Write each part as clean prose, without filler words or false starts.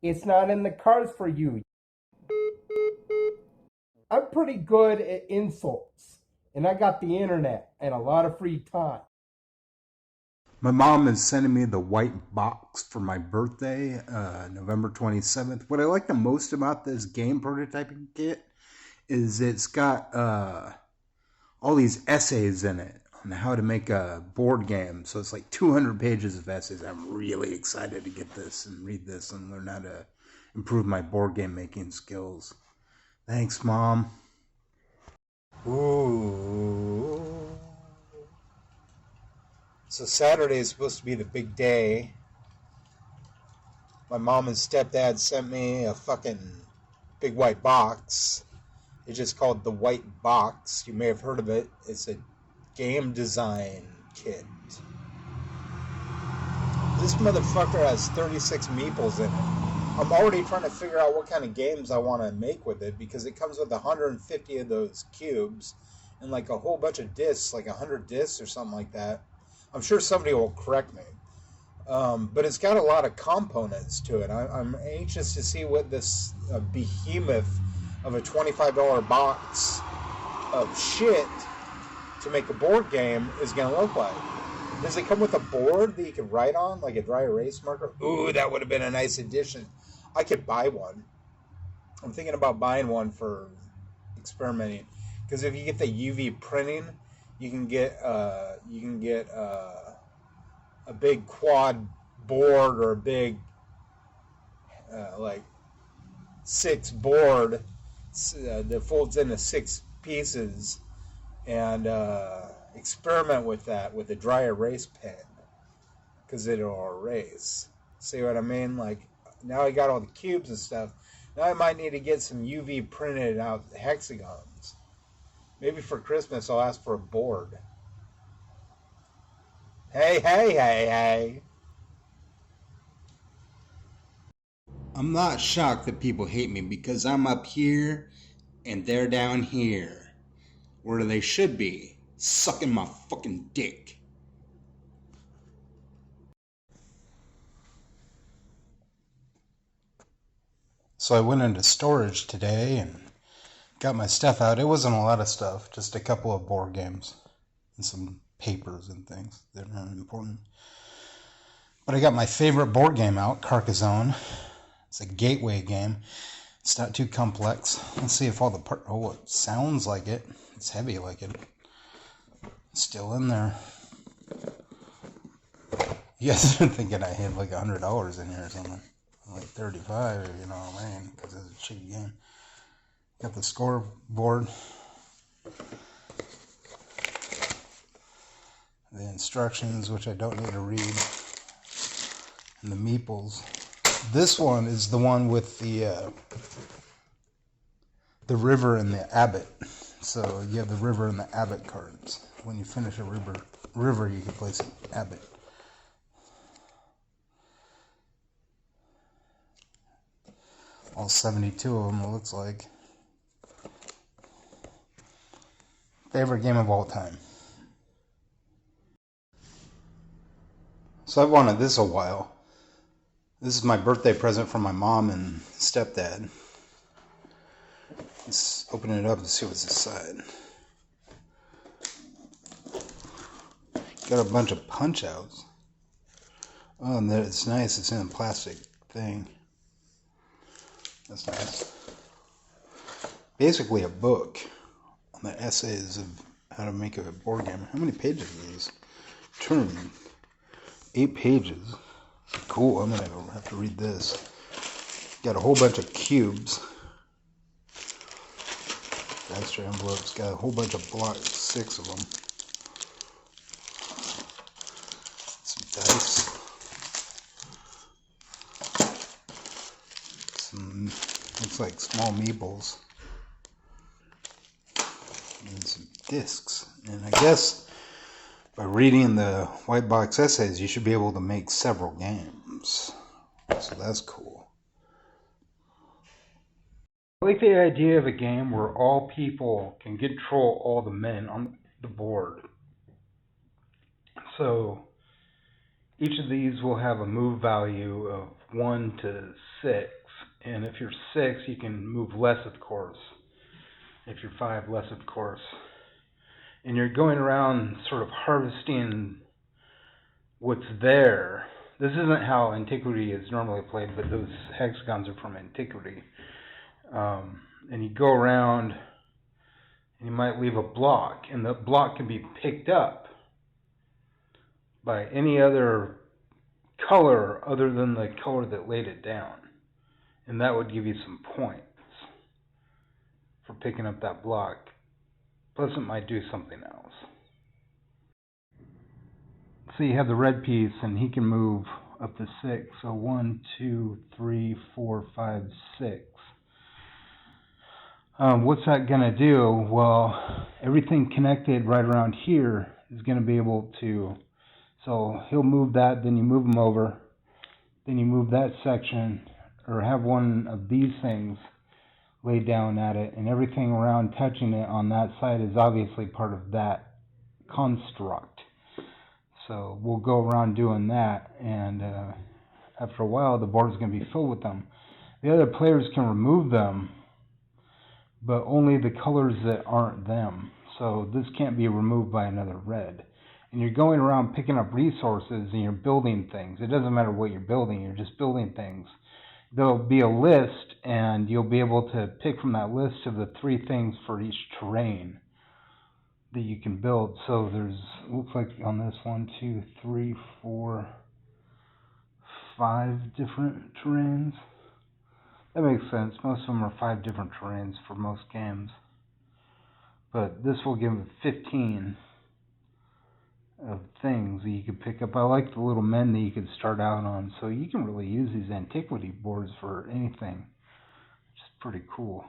It's not in the cards for you. I'm pretty good at insults, and I got the internet and a lot of free time. My mom is sending me the white box for my birthday, November 27th. What I like the most about this game prototyping kit is it's got all these essays in it on how to make a board game. So it's like 200 pages of essays. I'm really excited to get this and read this and learn how to improve my board game making skills. Thanks, Mom. Ooh. So Saturday is supposed to be the big day. My mom and stepdad sent me a fucking big white box. It's just called the White Box. You may have heard of it. It's a game design kit. This motherfucker has 36 meeples in it. I'm already trying to figure out what kind of games I want to make with it because it comes with 150 of those cubes and like a whole bunch of discs, like 100 discs or something like that. I'm sure somebody will correct me. But it's got a lot of components to it. I'm anxious to see what this behemoth of a $25 box of shit to make a board game is going to look like. Does it come with a board that you can write on, like a dry erase marker? Ooh, that would have been a nice addition. I could buy one. I'm thinking about buying one for experimenting. Because if you get the UV printing, you can get a big quad board or a big like 6 board that folds into 6 pieces and experiment with that with a dry erase pen because it'll erase. See what I mean? Like now I got all the cubes and stuff. Now I might need to get some UV printed out hexagons. Maybe for Christmas I'll ask for a board. Hey. I'm not shocked that people hate me because I'm up here and they're down here. Where they should be, sucking my fucking dick. So I went into storage today and got my stuff out. It wasn't a lot of stuff, just a couple of board games and some papers and things that aren't important. But I got my favorite board game out, Carcassonne. It's a gateway game. It's not too complex. Let's see if all the parts... Oh, it sounds like it. It's heavy like it. It's still in there. You guys are thinking I had like $100 in here or something. Like 35, you know what I mean? Because it's a cheap game. Got the scoreboard. The instructions, which I don't need to read. And the meeples. This one is the one with the river and the abbot. So you have the river and the abbot cards. When you finish a river you can place an abbot. All 72 of them, it looks like. Favorite game of all time. So I've wanted this a while. This is my birthday present from my mom and stepdad. Let's open it up and see what's inside. Got a bunch of punch outs. Oh, and it's nice. It's in a plastic thing. That's nice. Basically a book on the essays of how to make a board game. How many pages are these? Turn 8 pages. Cool, I'm gonna have to read this. Got a whole bunch of cubes. Extra envelopes. Got a whole bunch of blocks, 6 of them. Some dice. Some, looks like small meeples. And some discs. And I guess by reading the white box essays, you should be able to make several games. So that's cool. I like the idea of a game where all people can control all the men on the board. So each of these will have a move value of 1 to 6. And if you're 6, you can move less, of course. If you're 5, less, of course. And you're going around sort of harvesting what's there. This isn't how Antiquity is normally played, but those hexagons are from Antiquity. And you go around, and you might leave a block, and the block can be picked up by any other color other than the color that laid it down. And that would give you some points for picking up that block. Plus it might do something else. So you have the red piece, and he can move up to 6. So 1, 2, 3, 4, 5, 6. What's that going to do? Well, everything connected right around here is going to be able to... So he'll move that, then you move him over. Then you move that section, or have one of these things laid down at it, and everything around touching it on that side is obviously part of that construct. So we'll go around doing that, and after a while the board's going to be filled with them. The other players can remove them, but only the colors that aren't them. So this can't be removed by another red. And you're going around picking up resources, and you're building things. It doesn't matter what you're building, you're just building things. There'll be a list, and you'll be able to pick from that list of the 3 things for each terrain that you can build. So there's, looks like on this 1, 2, 3, 4, 5 different terrains. That makes sense. Most of them are 5 different terrains for most games. But this will give 15 of things that you could pick up. I like the little men that you could start out on. So you can really use these Antiquity boards for anything. Which is pretty cool.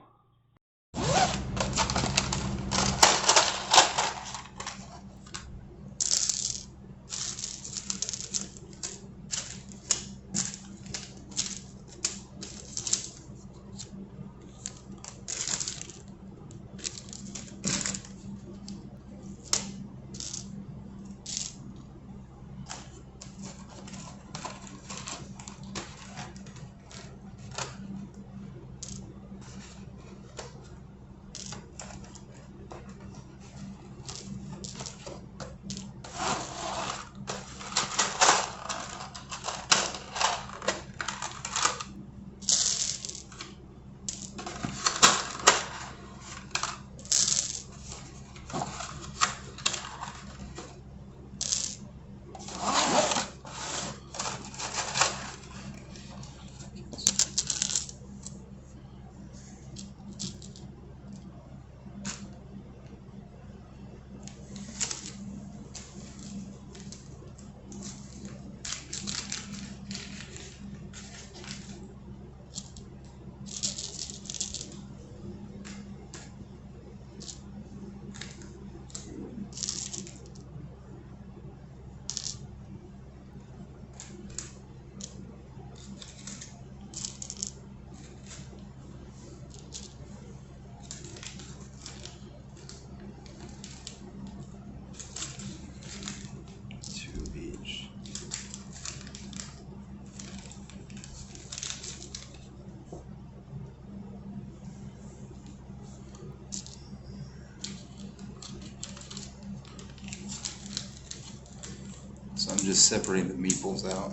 So I'm just separating the meeples out.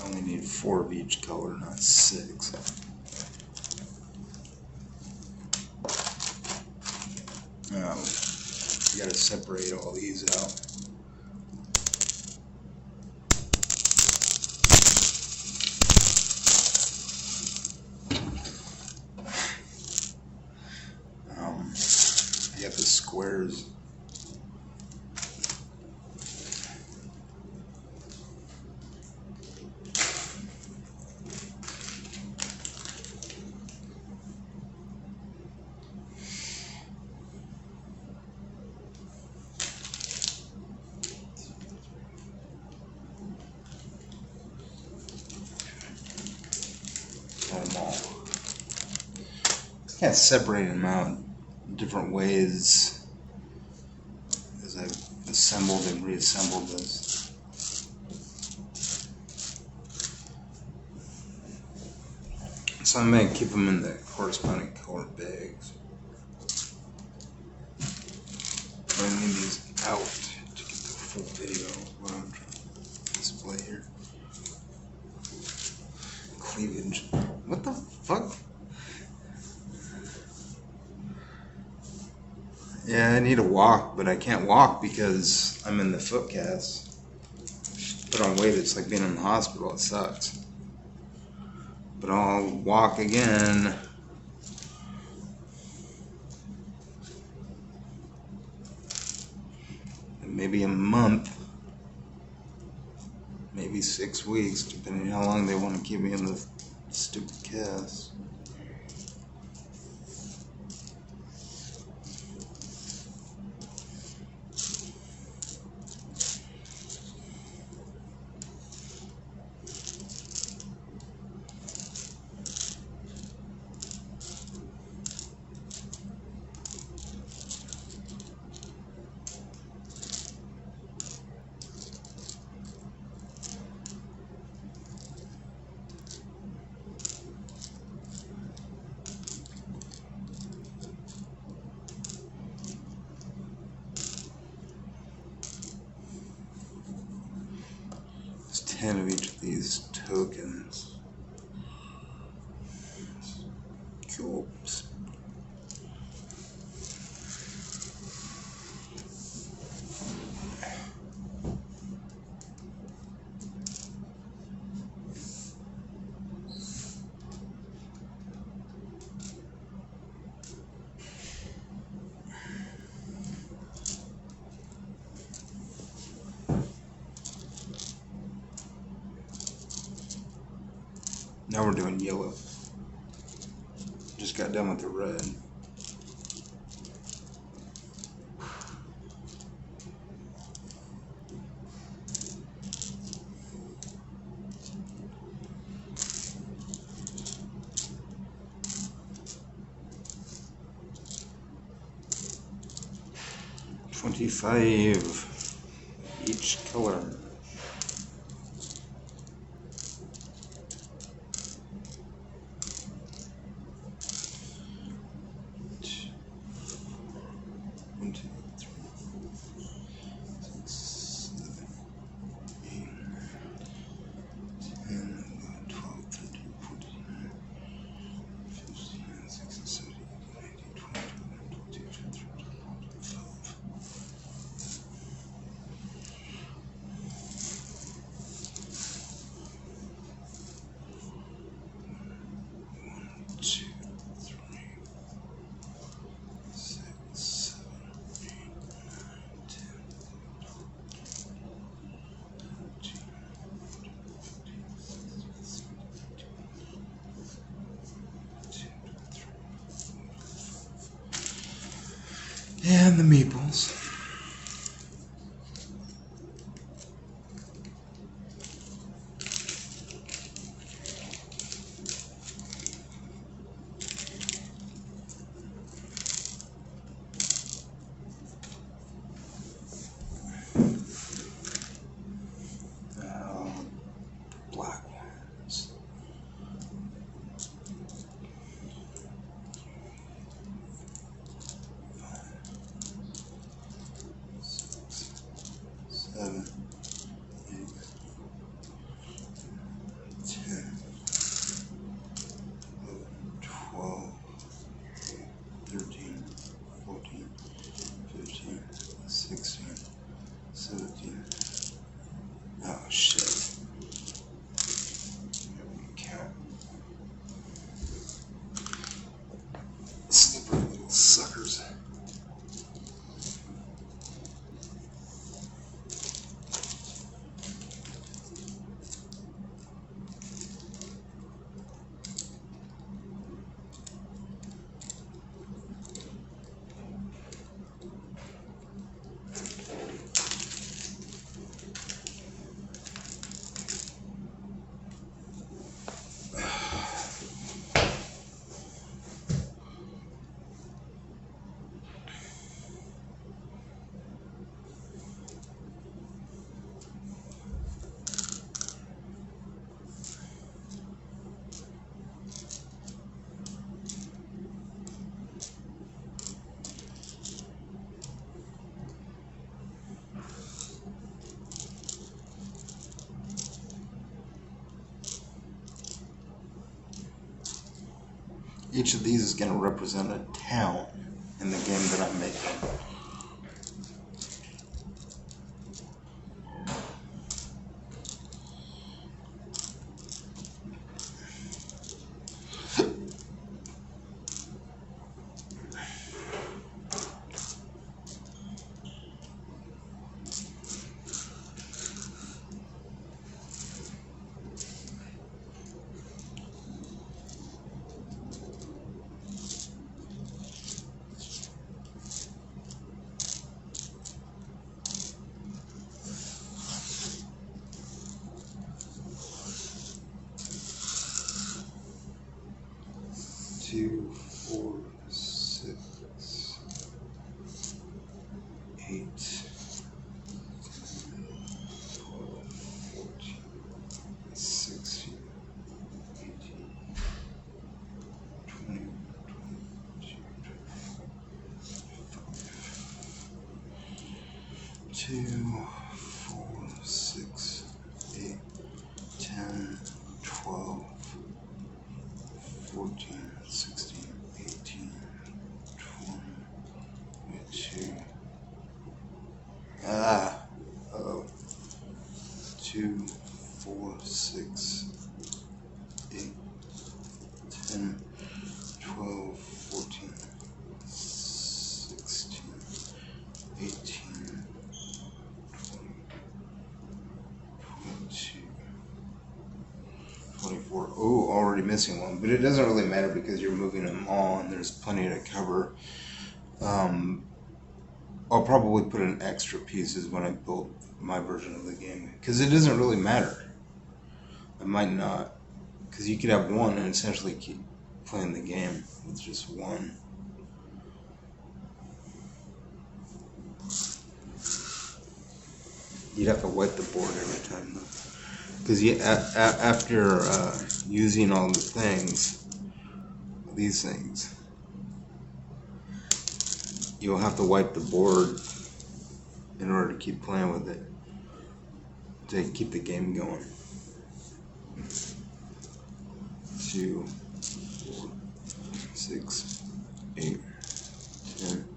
I only need 4 of each color, not 6. You gotta separate all these out. You have the squares. Them all. Can't separate them out different ways as I've assembled and reassembled this. So I may keep them in the corresponding color bags. I need these out to get the full video of what I'm trying to display here. Cleavage. What the fuck? Yeah, I need to walk, but I can't walk because I'm in the foot cast. Put on weight, it's like being in the hospital. It sucks. But I'll walk again. In maybe a month. Maybe 6 weeks, depending on how long they want to keep me in the stupid cast. There's 10 of each of these tokens. Cool. Now we're doing yellow. Just got done with the red. $25 each color. And the meeples. Black ones. Seven, 8, 10, 11, 12, 13, 14, 15, 16, 17. Oh shit. Count. Slippery little suckers. Each of these is going to represent a town in the game that I'm making. Two, 4, 6, 8, 12, 14, 16, 18, 20, 22, 2, 4, 6, 8, 10, 12, 14, 16, 18, 20, 22. Oh. 2, 4, 6, 8, 10, 12, 14, 16, 18, 20, 22, 24. Oh, already missing one, but it doesn't really matter because you're moving them all and there's plenty to cover. I'll probably put in extra pieces when I build my version of the game because it doesn't really matter. I might not, because you could have one and essentially keep playing the game with just one. You'd have to wipe the board every time though, because after using all the things, these things, you'll have to wipe the board in order to keep playing with it, to keep the game going. 2, 4, 6, 8, 10,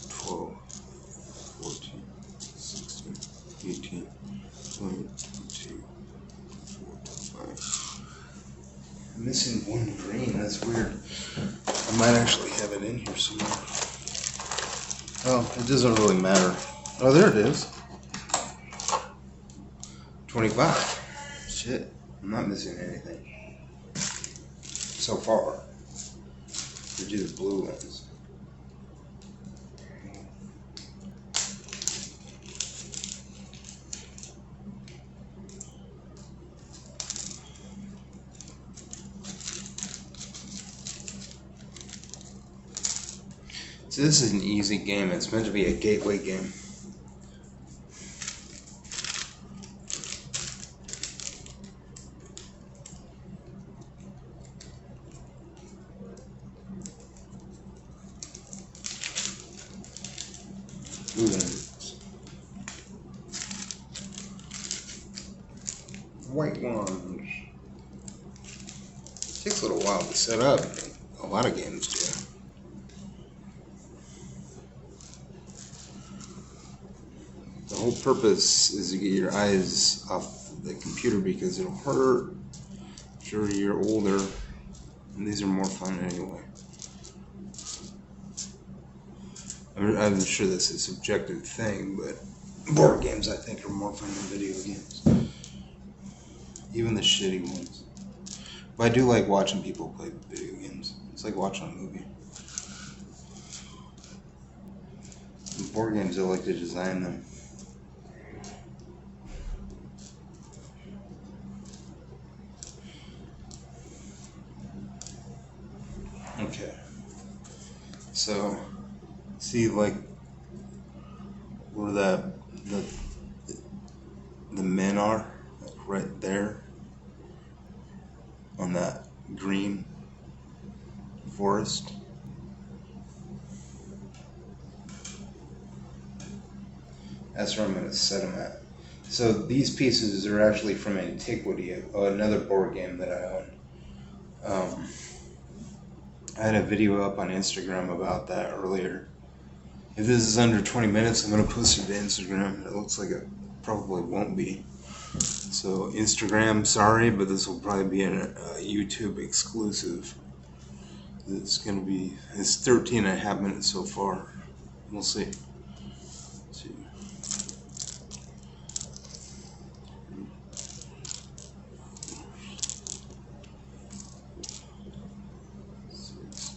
12, 14, 16, 18, 20, 22, 25. I'm missing one green, that's weird. I might actually have it in here somewhere. Oh, it doesn't really matter. Oh, there it is. 25. Shit, I'm not missing anything. So far. We do the blue ones. So this is an easy game. It's meant to be a gateway game. White ones. It takes a little while to set up. A lot of games do. The whole purpose is to get your eyes off the computer because it'll hurt. Sure, you're older, and these are more fun anyway. I'm sure this is a subjective thing, but board games I think are more fun than video games. Even the shitty ones. But I do like watching people play video games. It's like watching a movie. In board games, I like to design them. Okay. So, see, like, where the men are, like right there, on that green forest. That's where I'm going to set them at. So these pieces are actually from Antiquity, another board game that I own. I had a video up on Instagram about that earlier. If this is under 20 minutes, I'm going to post it to Instagram. It looks like it probably won't be. So Instagram, sorry, but this will probably be a YouTube exclusive. It's 13 and a half minutes so far. We'll see. Let's see. Six,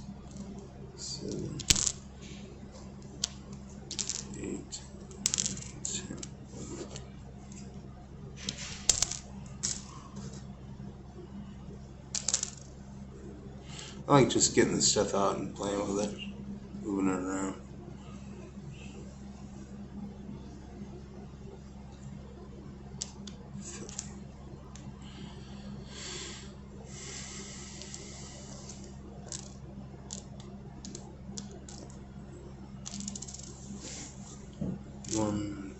7, 8, 10. I like just getting the stuff out and playing with it, moving it around. One,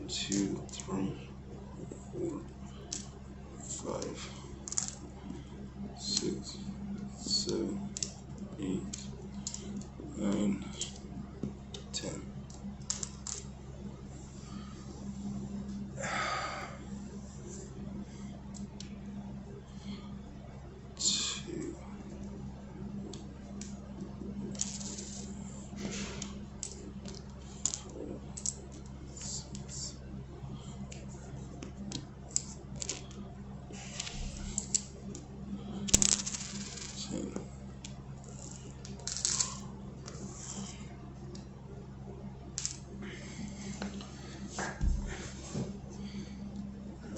2, 3, 4, 5, 6, 7, 8, 9, 10. Two. 6, 10.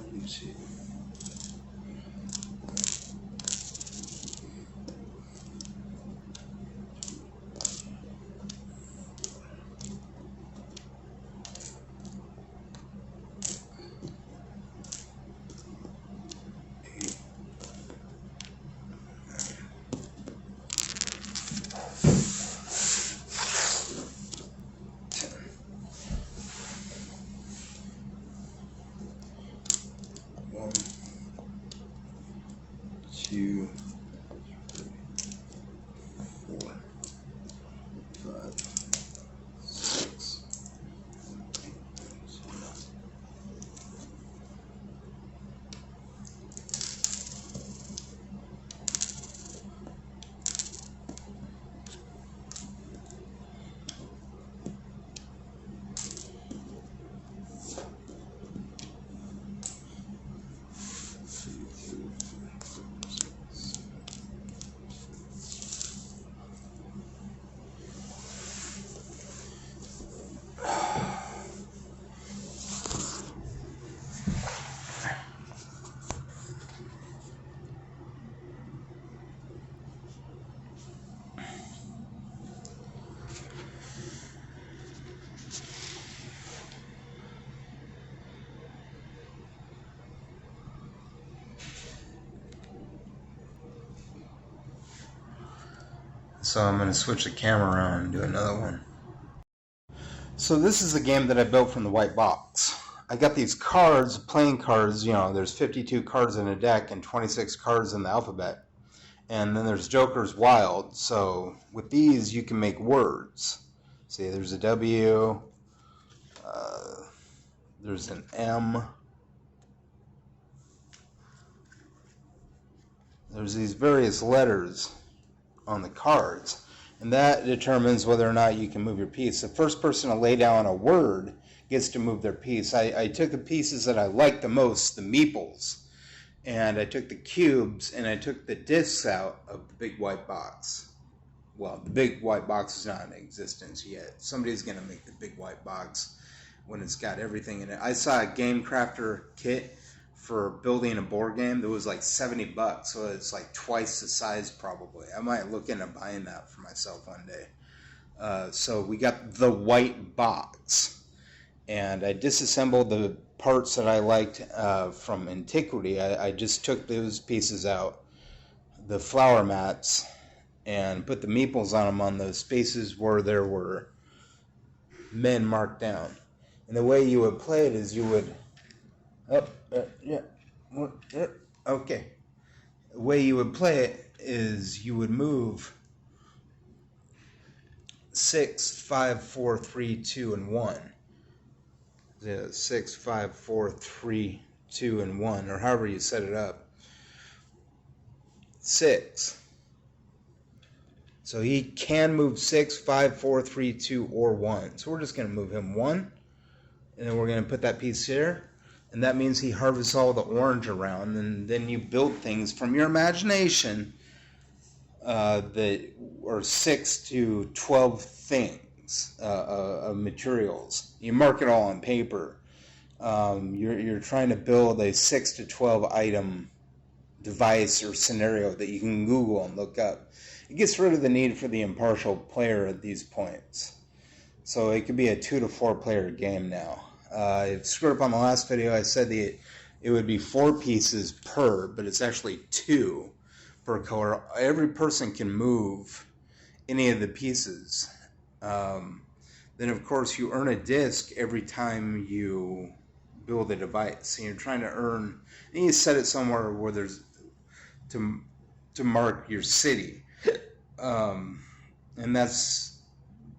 1, 2. 1, 2, 3, 4, 5, 6, 8, 9, So I'm going to switch the camera around and do another one. So this is a game that I built from the white box. I got these cards, playing cards, there's 52 cards in a deck and 26 cards in the alphabet. And then there's Joker's Wild. So with these you can make words. See, there's a W, there's an M. There's these various letters on the cards, and that determines whether or not you can move your piece. The first person to lay down a word gets to move their piece. I took the pieces that I liked the most, the meeples, and I took the cubes, and I took the discs out of the big white box. Well, the big white box is not in existence yet. Somebody's going to make the big white box when it's got everything in it. I saw a Game Crafter kit for building a board game that was like $70, so it's like twice the size probably. I might look into buying that for myself one day. So we got the white box, and I disassembled the parts that I liked from antiquity. I just took those pieces out, the flower mats, and put the meeples on them on the spaces where there were men marked down. And the way you would play it is you would, okay. The way you would play it is you would move 6, 5, 4, 3, 2, and 1. 6, 5, 4, 3, 2, and 1, or however you set it up. 6. So he can move 6, 5, 4, 3, 2, or 1. So we're just going to move him 1, and then we're going to put that piece here, and that means he harvests all the orange around, and then you build things from your imagination that are 6 to 12 things of materials. You mark it all on paper. You're trying to build a 6 to 12 item device or scenario that you can Google and look up. It gets rid of the need for the impartial player at these points. So it could be a 2 to 4 player game now. I screwed up on the last video. I said it would be 4 pieces per, but it's actually 2 per color. Every person can move any of the pieces. Then of course you earn a disc every time you build a device. And you're trying to earn, and you set it somewhere where there's to mark your city. And that's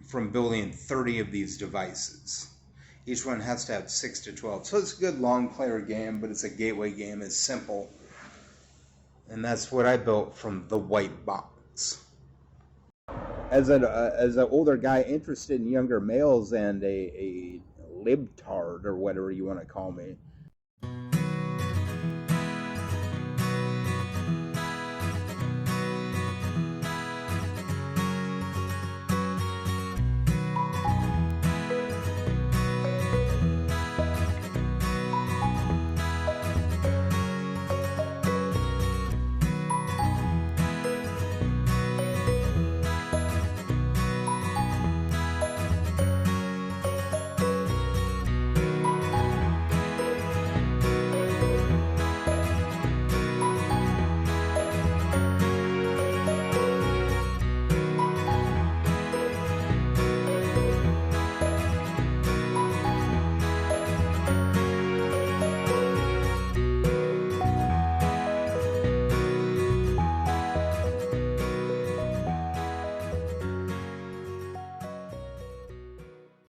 from building 30 of these devices. Each one has to have 6 to 12. So it's a good long player game, but it's a gateway game. It's simple. And that's what I built from the white box. As an older guy interested in younger males and a libtard, or whatever you want to call me,